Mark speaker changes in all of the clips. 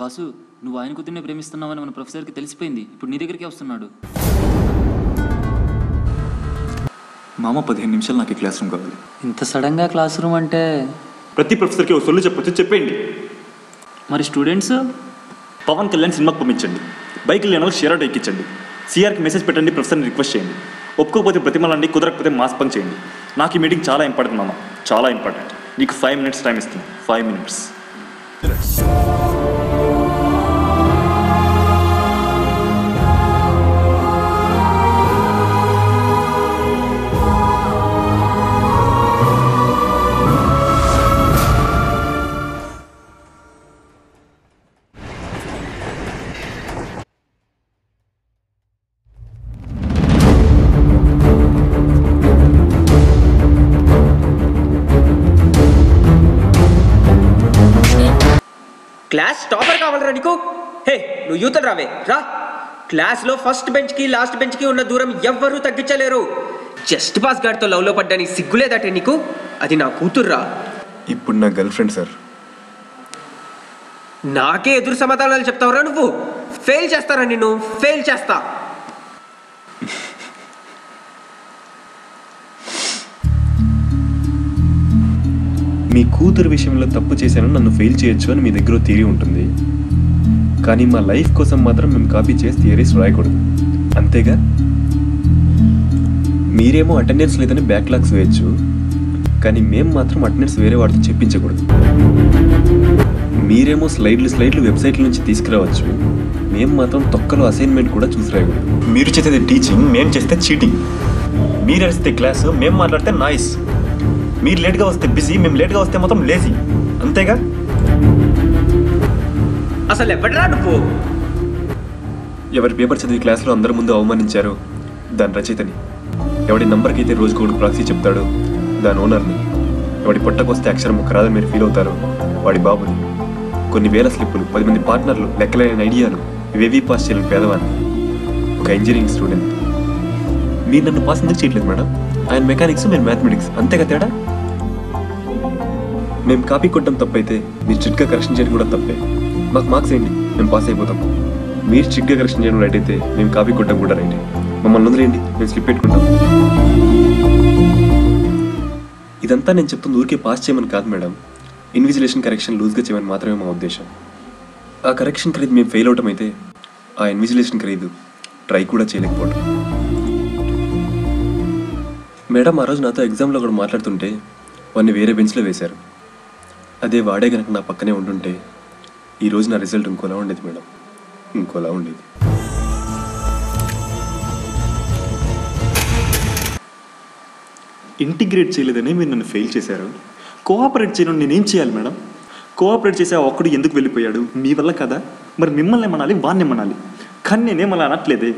Speaker 1: Boss, నువ్వు ఆయన కుదిరినే ప్రేమిస్తున్నావని మన ప్రొఫెసర్కి తెలిసిపోయింది. ఇప్పుడు నీ దగ్గరికి వస్తున్నాడు.
Speaker 2: మామ 15 నిమిషాలు నాకు క్లాస్ రూమ్ కావాలి.
Speaker 1: ఇంత సడన్గా క్లాస్ రూమ్ అంటే
Speaker 2: ప్రతి ప్రొఫెసర్కి ఒక సొల్లు చెప్పొచ్చు, చెప్పండి.
Speaker 1: మరి స్టూడెంట్స్?
Speaker 2: పవన్ కళ్యాణ్ సినిమాకి పంపించండి, బైక్ లేని వాళ్ళు షేర్ అవుట్ ఎక్కించండి, సిఆర్కి మెసేజ్ పెట్టండి, ప్రొఫెసర్ని రిక్వెస్ట్ చేయండి, ఒప్పుకోకపోతే ప్రతిమలండి, కుదరకపోతే మాస్ పంక్ చేయండి. నాకు ఈ మీటింగ్ చాలా ఇంపార్టెంట్ మామ, చాలా ఇంపార్టెంట్. నీకు 5 minutes టైం ఇస్తుంది. 5 minutes.
Speaker 3: క్లాస్ టాపర్ కావాలరా నీకు? హే, నువ్వు యూతలు రావే రా. క్లాస్లో ఫస్ట్ బెంచ్కి లాస్ట్ బెంచ్కి ఉన్న దూరం ఎవ్వరూ తగ్గించలేరు. జస్ట్ పాస్ గాడితో లవ్లో పడ్డాని సిగ్గులేదటే నీకు? అది నా కూతుర్రా.
Speaker 4: ఇప్పుడు నా గర్ల్ ఫ్రెండ్ సార్.
Speaker 3: నాకే ఎదురు సమాధానాలు చెప్తావురా నువ్వు? ఫెయిల్ చేస్తారా నిన్ను? ఫెయిల్ చేస్తా.
Speaker 4: మీ కూతురు విషయంలో తప్పు చేశానని నన్ను ఫెయిల్ చేయొచ్చు అని మీ దగ్గర థియరీ ఉంటుంది, కానీ మా లైఫ్ కోసం మాత్రం మేము కాపీ చేసి థియరీస్ రాయకూడదు, అంతేగా? మీరేమో అటెండెన్స్ లేదని బ్యాక్లాగ్స్ వేయచ్చు, కానీ మేము మాత్రం అటెండెన్స్ వేరే వాడితో చెప్పించకూడదు. మీరేమో స్లైడ్లు వెబ్సైట్ల నుంచి తీసుకురావచ్చు, మేము మాత్రం తొక్కలో అసైన్మెంట్ కూడా చూసి రాయకూడదు. మీరు చేసేది టీచింగ్, మేము చేస్తే చీటింగ్. మీరు అరిస్తే క్లాస్, మేము మాట్లాడితే నాయిస్. మీరు లేట్గా వస్తే బిజీ, మేము లేట్గా వస్తే మాత్రం లేజీ, అంతేగా?
Speaker 3: అసలు ఎవడరా నువ్వు?
Speaker 4: ఎవరి పేపర్ చదివి క్లాస్లో అందరి ముందు అవమానించారో దాని రచయితని, ఎవడి నంబర్కి అయితే రోజుకు ఒకటి ప్రాక్సీ చెప్తాడో దాని ఓనర్ని, ఎవడి పొట్టకొస్తే అక్షరం ఒక రాదని మీరు ఫీల్ అవుతారో వాడి బాబుని, కొన్ని వేల స్లిప్పులు, 10 మంది పార్ట్నర్లు, లెక్కలేని ఐడియాలు, ఇవేవీ పాస్ చేయలేని పేదవాడిని, ఒక ఇంజనీరింగ్ స్టూడెంట్. మీరు నన్ను పాస్ ఎందుకు చేయట్లేదు మేడం? ఆయన మెకానిక్స్, నేను మ్యాథమెటిక్స్, అంతేగా తేడా? మేము కాపీ కొట్టడం తప్పైతే మీరు స్ట్రిక్ట్గా కరెక్షన్ చేయడం కూడా తప్పే. మాకు మార్క్స్ ఏంటి, మేము పాస్ అయిపోతాం. మీరు స్ట్రిక్ట్గా కరెక్షన్ చేయడం రైట్ అయితే మేము కాపీ కొట్టడం కూడా రైటే. మమ్మల్ని వదిలేయండి, మేము స్లిప్ పెట్టుకుంటాం. ఇదంతా నేను చెప్తుంది ఊరికే పాస్ చేయమని కాదు మేడం, ఇన్విజిలేషన్ కరెక్షన్ లూజ్గా చేయమని మాత్రమే మా ఉద్దేశం. ఆ కరెక్షన్ ఖరీదు మేము ఫెయిల్ అవటం అయితే ఆ ఇన్విజిలేషన్ ఖరీదు ట్రై కూడా చేయలేకపోవడం. మేడం ఆ రోజు నాతో ఎగ్జామ్లో కూడా మాట్లాడుతుంటే వాడిని వేరే బెంచ్లో వేశారు. అదే వాడే కనుక నా పక్కనే ఉంటుంటే ఈరోజు నా రిజల్ట్ ఇంకోలా ఉండేది మేడం, ఇంకోలా ఉండేది.
Speaker 2: ఇంటిగ్రేట్ చేయలేదని మీరు నన్ను ఫెయిల్ చేశారు. కోఆపరేట్ చేయడం నేనేం చేయాలి మేడం? కోఆపరేట్ చేసే ఒక్కడు ఎందుకు వెళ్ళిపోయాడు? మీ వల్ల కదా. మరి మిమ్మల్ని ఏమనాలి, వాడిని ఏమనాలి? కానీ నేనేమలా అనట్లేదే.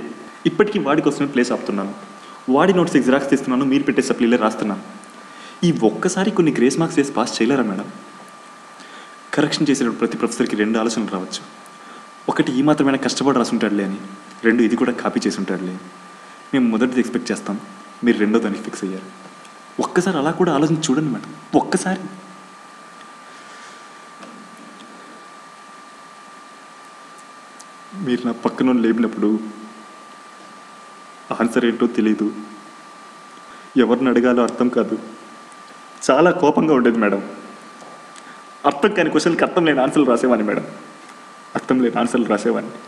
Speaker 2: ఇప్పటికీ వాడి కోసమే ప్లేస్ ఆపుతున్నాను, వాడి నోట్స్ జిరాక్స్ తీస్తున్నాను, మీరు పెట్టే సప్లీలే రాస్తున్నాను. ఈ ఒక్కసారి కొన్ని గ్రేస్ మార్క్స్ వేసి పాస్ చేయలేరా మేడం? కరెక్షన్ చేసేటప్పుడు ప్రతి ప్రొఫెసర్కి 2 ఆలోచనలు రావచ్చు. ఒకటి, ఈ మాత్రమైనా కష్టపడి రాసుంటాడులే అని. 2, ఇది కూడా కాపీ చేసి ఉంటాడులే. మేము మొదటిది ఎక్స్పెక్ట్ చేస్తాం, మీరు రెండో దానికి ఫిక్స్ అయ్యారు. ఒక్కసారి అలా కూడా ఆలోచన చూడండి మేడం, ఒక్కసారి. మీరు నా పక్కన లేపినప్పుడు ఆన్సర్ ఏంటో తెలీదు, ఎవరిని అడగాలో అర్థం కాదు, చాలా కోపంగా ఉండేది మేడం. అర్థం కాని క్వశ్చన్కి అర్థం లేని ఆన్సర్లు రాసేవాడిని మేడం, అర్థం లేని ఆన్సర్లు రాసేవాడిని.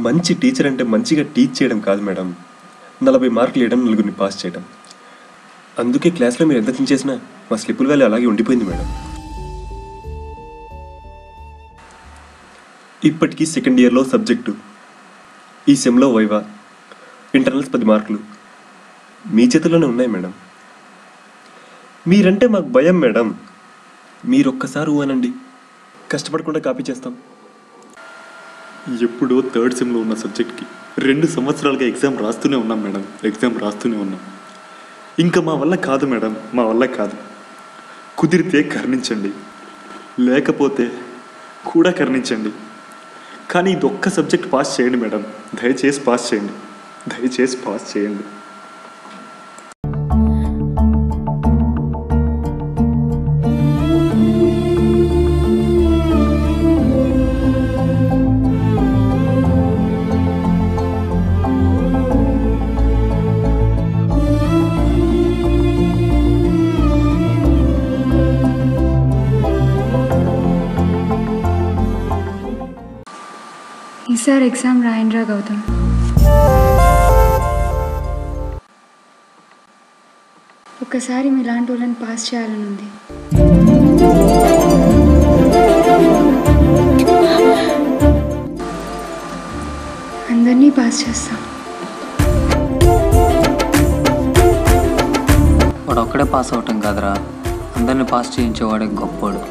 Speaker 4: మంచి టీచర్ అంటే మంచిగా టీచ్ చేయడం కాదు మేడం, 40 మార్కులు వేయడం, 4గురిని పాస్ చేయడం. అందుకే క్లాస్లో మీరు ఎంత చించేసినా మా స్లిప్పుల వాల్యూ అలాగే ఉండిపోయింది మేడం. ఇప్పటికీ సెకండ్ ఇయర్లో సబ్జెక్టు, ఈ సెమ్లో వైవా, ఇంటర్నల్స్ 10 మార్కులు మీ చేతుల్లోనే ఉన్నాయి మేడం. మీరంటే మాకు భయం మేడం. మీరొక్కసారి అనండి, కష్టపడకుండా కాపీ చేస్తాం.
Speaker 2: ఎప్పుడో 3rd సెమ్లో ఉన్న సబ్జెక్ట్కి 2 సంవత్సరాలుగా ఎగ్జామ్ రాస్తూనే ఉన్నాం మేడం, ఎగ్జామ్ రాస్తూనే ఉన్నాం. ఇంకా మా వల్ల కాదు మేడం, మా వల్ల కాదు. కుదిరితే కరుణించండి, లేకపోతే కూడా కరుణించండి. కానీ ఇది ఒక్క సబ్జెక్ట్ పాస్ చేయండి మేడం, దయచేసి పాస్ చేయండి, దయచేసి పాస్ చేయండి.
Speaker 5: ఈసారి ఎగ్జామ్ రాయండిరా గౌతమ్. ఒక్కసారి మీలాంటి వాళ్ళని పాస్ చేయాలని ఉంది. అందరినీ పాస్ చేస్తా.
Speaker 1: వాడు ఒక్కడే పాస్ అవటం కాదురా, అందరిని పాస్ చేయించేవాడే గొప్పోడు.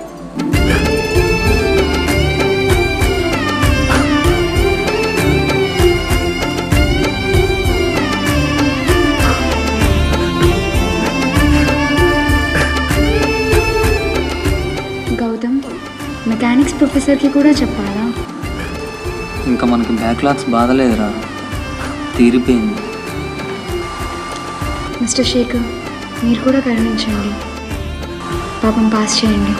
Speaker 5: గౌతమ్, మెకానిక్స్ ప్రొఫెసర్కి కూడా చెప్పాలా?
Speaker 1: ఇంకా మనకి బ్యాక్లాగ్స్ బాధలేదురా, తీరిపోయింది.
Speaker 5: మిస్టర్ శేఖర్, మీరు కూడా కరుణించండి, పాపం పాస్ చేయండి.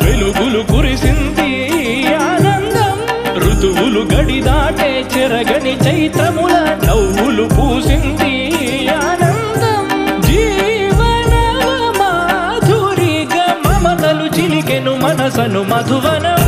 Speaker 6: వెలుగులు కురిసింది ఆనందం, ఋతువులు గడి దాటే చెరగని చైత్రముల నవ్వులు పూసింది ఆనందం. జీవన మాధురిగా మమతలు చిలికెను మనసను మధువనం.